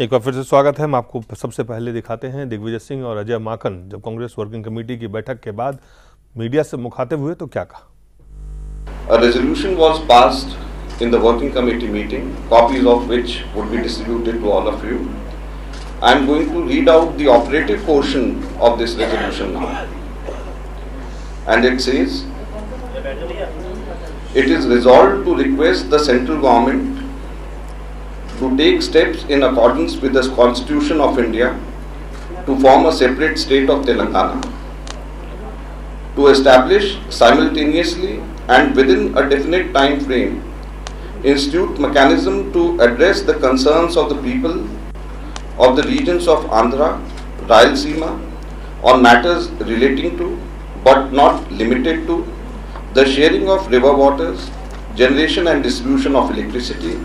एक बार फिर से स्वागत है। हम आपको सबसे पहले दिखाते हैं दिग्विजय सिंह और अजय माकन जब कांग्रेस वर्किंग कमेटी की बैठक के बाद मीडिया से मुखातिब हुए तो क्या कहा। A resolution was passed in the working committee meeting, copies of which would be distributed to all of you. I am going to read out the operative portion of this resolution now. And it says, it is resolved to request the central government to take steps in accordance with the Constitution of India to form a separate state of Telangana, to establish simultaneously and within a definite time frame institute mechanism to address the concerns of the people of the regions of Andhra, Rayalaseema on matters relating to but not limited to the sharing of river waters, generation and distribution of electricity,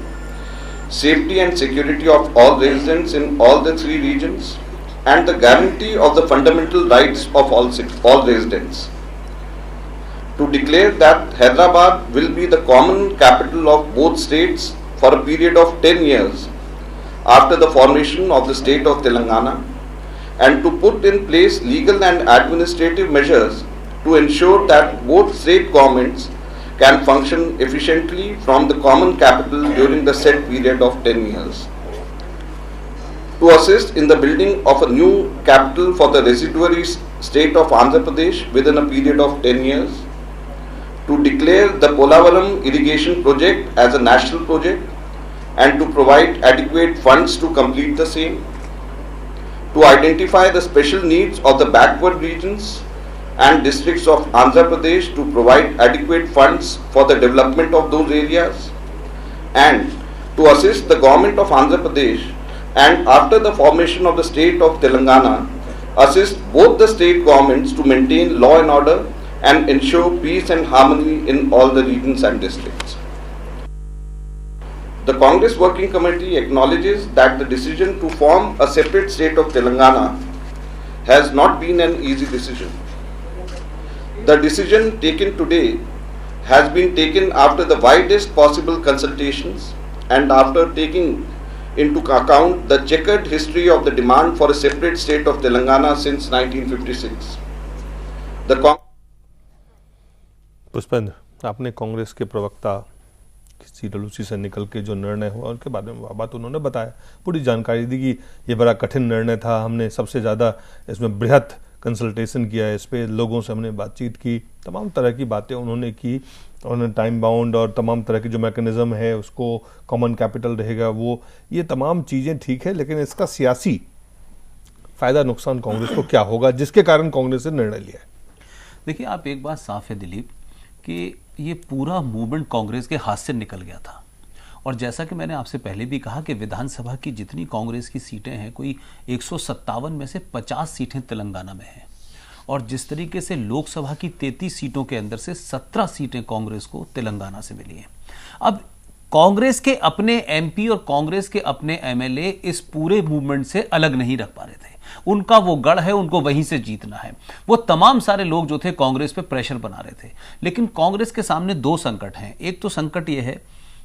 safety and security of all residents in all the three regions, and the guarantee of the fundamental rights of all residents. To declare that Hyderabad will be the common capital of both states for a period of 10 years after the formation of the state of Telangana, and to put in place legal and administrative measures to ensure that both state governments can function efficiently from the common capital during the set period of 10 years. To assist in the building of a new capital for the residuary state of Andhra Pradesh within a period of 10 years. To declare the Polavaram irrigation project as a national project and to provide adequate funds to complete the same. To identify the special needs of the backward regions and districts of Andhra Pradesh to provide adequate funds for the development of those areas, and to assist the government of Andhra Pradesh and after the formation of the state of Telangana, assist both the state governments to maintain law and order and ensure peace and harmony in all the regions and districts. The Congress Working Committee acknowledges that the decision to form a separate state of Telangana has not been an easy decision. The decision taken today has been taken after the widest possible consultations and after taking into account the checkered history of the demand for a separate state of Telangana since 1956. Pushpendra, आपने कांग्रेस के प्रवक्ता CWC से निकल के जो निर्णय हुआ उनके बारे में बात उन्होंने बताया, पूरी जानकारी दी कि ये बड़ा कठिन निर्णय था, हमने सबसे ज़्यादा इसमें बृहत कंसल्टेशन किया, इस पे लोगों से हमने बातचीत की, तमाम तरह की बातें उन्होंने की। उन्होंने टाइम बाउंड और तमाम तरह की जो मैकेनिज्म है उसको कॉमन कैपिटल रहेगा वो, ये तमाम चीज़ें ठीक है, लेकिन इसका सियासी फ़ायदा नुकसान कांग्रेस को क्या होगा जिसके कारण कांग्रेस ने निर्णय लिया है। देखिए, आप एक बात साफ है दिलीप कि ये पूरा मूवमेंट कांग्रेस के हाथ से निकल गया था। और जैसा कि मैंने आपसे पहले भी कहा कि विधानसभा की जितनी कांग्रेस की सीटें हैं, कोई 157 में से 50 सीटें तेलंगाना में हैं, और जिस तरीके से लोकसभा की 33 सीटों के अंदर से 17 सीटें कांग्रेस को तेलंगाना से मिली हैं। अब कांग्रेस के अपने एमपी और कांग्रेस के एमएलए एमएलए इस पूरे मूवमेंट से अलग नहीं रख पा रहे थे। उनका वो गढ़ है, उनको वहीं से जीतना है। वो तमाम सारे लोग जो थे कांग्रेस पे प्रेशर बना रहे थे, लेकिन कांग्रेस के सामने दो संकट हैं। एक तो संकट ये है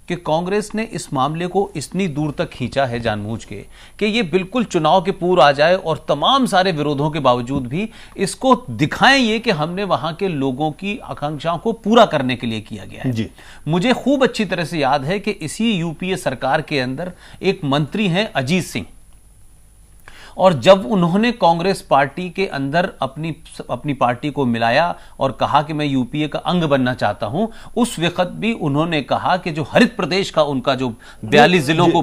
कि कांग्रेस ने इस मामले को इतनी दूर तक खींचा है जानबूझ के कि ये बिल्कुल चुनाव के पूर्व आ जाए और तमाम सारे विरोधों के बावजूद भी इसको दिखाएं ये कि हमने वहां के लोगों की आकांक्षाओं को पूरा करने के लिए किया गया है। मुझे खूब अच्छी तरह से याद है कि इसी यूपीए सरकार के अंदर एक मंत्री हैं अजीत सिंह, और जब उन्होंने कांग्रेस पार्टी के अंदर अपनी पार्टी को मिलाया और कहा कि मैं यूपीए का अंग बनना चाहता हूं, उस वक्त भी उन्होंने कहा कि जो हरित प्रदेश का उनका जो 42 जिलों को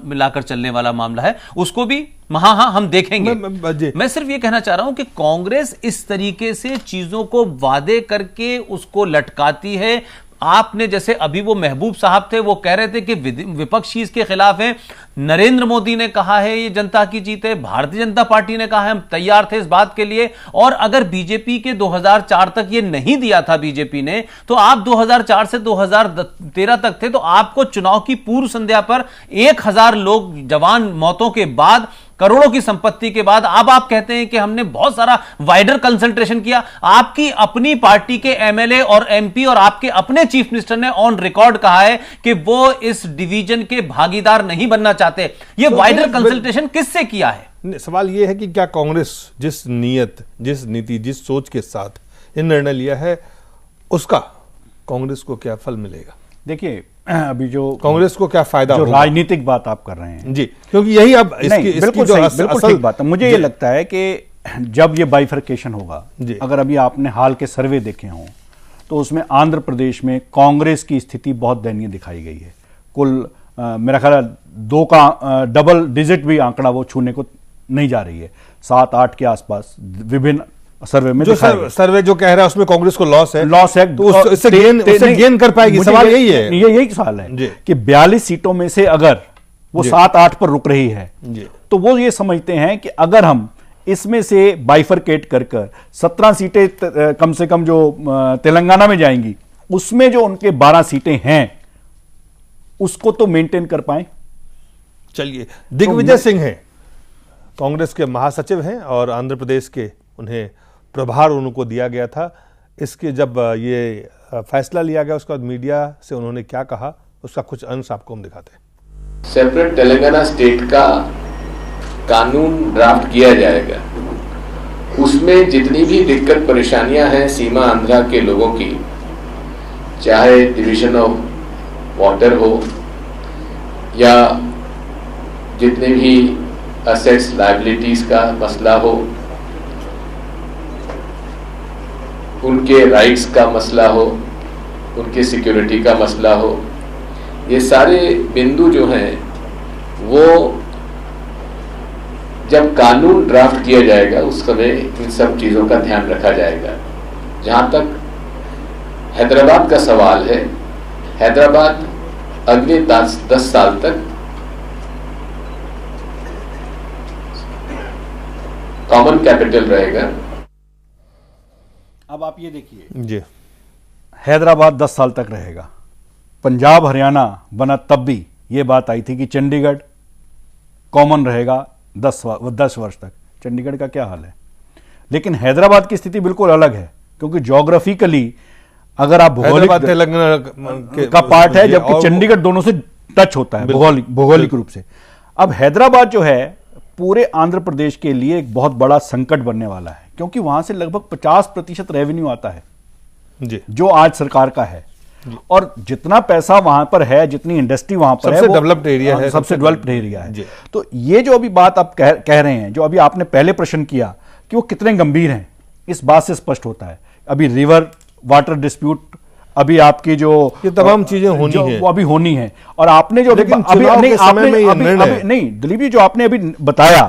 मिलाकर चलने वाला मामला है उसको भी हाँ हम देखेंगे। मैं सिर्फ ये कहना चाह रहा हूं कि कांग्रेस इस तरीके से चीजों को वादे करके उसको लटकाती है। आपने जैसे अभी वो महबूब साहब थे, वो कह रहे थे कि विपक्ष ही इसके खिलाफ है। नरेंद्र मोदी ने कहा है ये जनता की जीत है, भारतीय जनता पार्टी ने कहा है हम तैयार थे इस बात के लिए। और अगर बीजेपी के 2004 तक ये नहीं दिया था बीजेपी ने, तो आप 2004 से 2013 तक थे, तो आपको चुनाव की पूर्व संध्या पर 1000 लोग जवान मौतों के बाद करोड़ों की संपत्ति के बाद अब आप कहते हैं कि हमने बहुत सारा वाइडर कंसंट्रेशन किया। आपकी अपनी पार्टी के एमएलए और एमपी और आपके अपने चीफ मिनिस्टर ने ऑन रिकॉर्ड कहा है कि वो इस डिवीजन के भागीदार नहीं बनना चाहते। ये वाइडर कंसल्टेशन किससे किया है? सवाल यह है कि क्या कांग्रेस जिस नीयत, जिस नीति, जिस सोच के साथ ये निर्णय लिया है उसका कांग्रेस को क्या फल मिलेगा? देखिए, अभी जो कांग्रेस को क्या फायदा जो होगा? राजनीतिक बात आप कर रहे हैं जी, क्योंकि यही अब इसकी बिल्कुल जो सही, बिल्कुल ठीक बात है। मुझे ये लगता है कि जब ये बाइफरकेशन होगा, अगर अभी आपने हाल के सर्वे देखे हों तो उसमें आंध्र प्रदेश में कांग्रेस की स्थिति बहुत दयनीय दिखाई गई है। कुल मेरा ख्याल है 2 का डबल डिजिट भी आंकड़ा वो छूने को नहीं जा रही है, 7-8 के आसपास विभिन्न सर्वे में जो सर्वे जो कह रहा है उसमें कांग्रेस को लॉस है, तो इससे गेन कर पाएगी। सवाल यही है, यही सवाल है कि 42 सीटों में से अगर वो 7-8 पर रुक रही है तो वो ये समझते हैं कि अगर हम इसमें से बाइफरकेट कर 17 सीटें कम से कम जो तेलंगाना में जाएंगी उसमें जो उनके 12 सीटें हैं उसको तो मेंटेन कर पाए। चलिए, दिग्विजय सिंह हैं, कांग्रेस के महासचिव हैं और आंध्र प्रदेश के उन्हें प्रभार उनको दिया गया था। इसके जब ये फैसला लिया गया उसके बाद मीडिया से उन्होंने क्या कहा उसका कुछ अंश आपको हम दिखाते हैं। सेपरेट तेलंगाना स्टेट का कानून ड्राफ्ट किया जाएगा, उसमें जितनी भी दिक्कत परेशानियां हैं सीमा आंध्रा के लोगों की, चाहे डिवीजन ऑफ वाटर हो या जितने भी असेट्स लायबिलिटीज का मसला हो, उनके राइट्स का मसला हो, उनके सिक्योरिटी का मसला हो, ये सारे बिंदु जो हैं वो जब कानून ड्राफ्ट किया जाएगा उस समय इन सब चीज़ों का ध्यान रखा जाएगा। जहाँ तक हैदराबाद का सवाल है, हैदराबाद अगले 10 साल तक कॉमन कैपिटल रहेगा। अब आप ये देखिए जी, हैदराबाद 10 साल तक रहेगा, पंजाब हरियाणा बना तब भी ये बात आई थी कि चंडीगढ़ कॉमन रहेगा 10 वर्ष तक। चंडीगढ़ का क्या हाल है? लेकिन हैदराबाद की स्थिति बिल्कुल अलग है, क्योंकि ज्योग्राफिकली अगर आप भौगोलिक तेलंगाना का पार्ट है, जबकि चंडीगढ़ दोनों से टच होता है भौगोलिक रूप से। अब हैदराबाद जो है पूरे आंध्र प्रदेश के लिए एक बहुत बड़ा संकट बनने वाला है, क्योंकि वहां से लगभग 50% रेवेन्यू आता है जी, जो आज सरकार का है। और जितना पैसा वहां पर है, जितनी इंडस्ट्री वहां पर है, सबसे डेवलप्ड एरिया है, सबसे डेवलप्ड एरिया है। तो ये जो अभी बात आप कह रहे हैं, जो अभी आपने पहले प्रश्न किया कि वो कितने गंभीर हैं, इस बात से स्पष्ट होता है। अभी रिवर वाटर डिस्प्यूट, अभी आपकी जो ये तमाम चीजें होनी है, वो अभी होनी है। और आपने जो नहीं दिलीप जी, जो आपने अभी बताया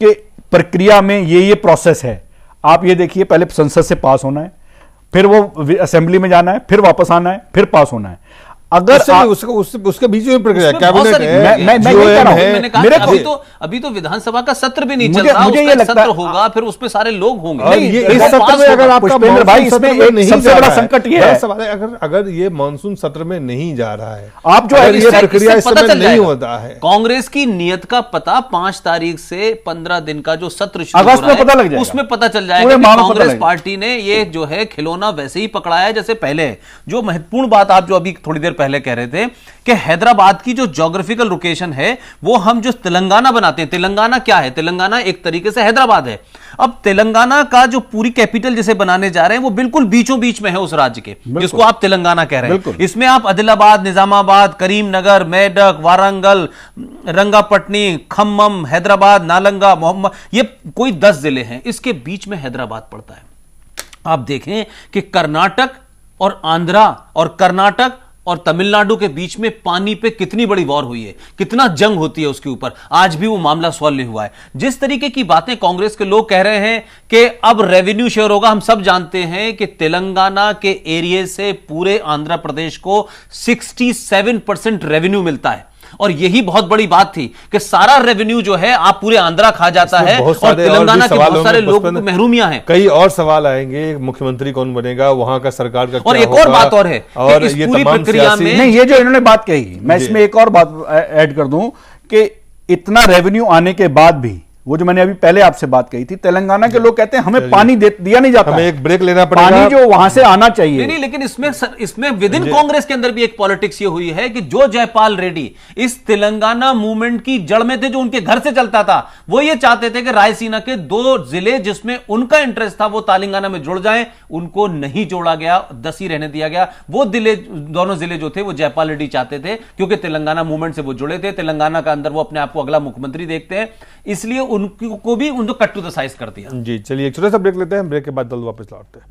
कि प्रक्रिया में ये प्रोसेस है, आप ये देखिए, पहले संसद से पास होना है, फिर वो असेंबली में जाना है, फिर वापस आना है, फिर पास होना है। अगर उसके बीच में प्रक्रिया कैबिनेट है, अभी तो विधानसभा का सत्र भी नहीं चल रहा, मुझे ये लगता है होगा, फिर उसमें सारे लोग होंगे। इस सत्र में अगर आपका भाई इसमें सबसे बड़ा संकट ये है, सवाल है अगर ये मानसून सत्र में नहीं जा रहा है, आप जो है ये प्रक्रिया इस समय नहीं होता है। कांग्रेस की नियत का पता 5 तारीख से 15 दिन का जो सत्र शुरू अगस्त में पता लग जाएगा, उसमें पता चल जाएगा कि कांग्रेस पार्टी ने ये जो है खिलौना वैसे ही पकड़ाया है जैसे पहले। जो महत्वपूर्ण बात आप जो अभी थोड़ी देर पहले कह रहे थे कि हैदराबाद की जो ज्योग्राफिकल लोकेशन है, वो हम जो तेलंगाना बनाते हैं, तेलंगाना क्या है? तेलंगाना एक तरीके से हैदराबाद है। अब तेलंगाना का जो पूरी कैपिटल जिसे बनाने जा रहे हैं वो बिल्कुल बीचों बीच में है उस राज्य के, जिसको आप तेलंगाना कह रहे हैं। इसमें आप आदिलाबाद, निजामाबाद, करीमनगर, मेडक, वारंगल, रंगापट्टनी, खम्मम, हैदराबाद, नालंगा, मोहम्मद, ये कोई 10 जिले हैं, इसके बीच में हैदराबाद पड़ता है। आप देखें कि कर्नाटक और आंध्रा और कर्नाटक और तमिलनाडु के बीच में पानी पे कितनी बड़ी वॉर हुई है, कितना जंग होती है उसके ऊपर, आज भी वो मामला सॉल्व नहीं हुआ है। जिस तरीके की बातें कांग्रेस के लोग कह रहे हैं कि अब रेवेन्यू शेयर होगा, हम सब जानते हैं कि तेलंगाना के एरिया से पूरे आंध्र प्रदेश को 67% रेवेन्यू मिलता है, और यही बहुत बड़ी बात थी कि सारा रेवेन्यू जो है आप पूरे आंध्रा खा जाता है, और तेलंगाना के बहुत सारे लोग महरूमियां हैं। कई और सवाल आएंगे, मुख्यमंत्री कौन बनेगा, वहां का सरकार का और एक और बात और है, और इस पूरी प्रक्रिया में नहीं, ये जो इन्होंने बात कही, मैं इसमें एक और बात ऐड कर दूं कि इतना रेवेन्यू आने के बाद भी वो जो मैंने अभी पहले आपसे बात कही थी, तेलंगाना के लोग कहते हैं हमें पानी दिया नहीं जाता, हमें एक ब्रेक लेना पड़ेगा, पानी जो वहां से आना चाहिए। नहीं, लेकिन इसमें विद इन कांग्रेस के अंदर भी एक पॉलिटिक्स ये हुई है कि जो जयपाल रेड्डी इस तेलंगाना मूवमेंट की जड़ में थे, जो उनके घर से चलता था, वो ये चाहते थे कि रायसीना के 2 जिले जिसमें उनका इंटरेस्ट था वो तेलंगाना में जुड़ जाएं, उनको नहीं जोड़ा गया, 10 ही रहने दिया गया। वो दोनों जिले जो थे वो जयपाल रेड्डी चाहते थे, क्योंकि तेलंगाना मूवमेंट से वो जुड़े थे, तेलंगाना का अंदर वो अपने आप को अगला मुख्यमंत्री देखते हैं, इसलिए उनको भी कट टू द साइज कर दिया। जी चलिए एक छोटा सा ब्रेक लेते हैं, ब्रेक के बाद जल्द वापस लौटते हैं।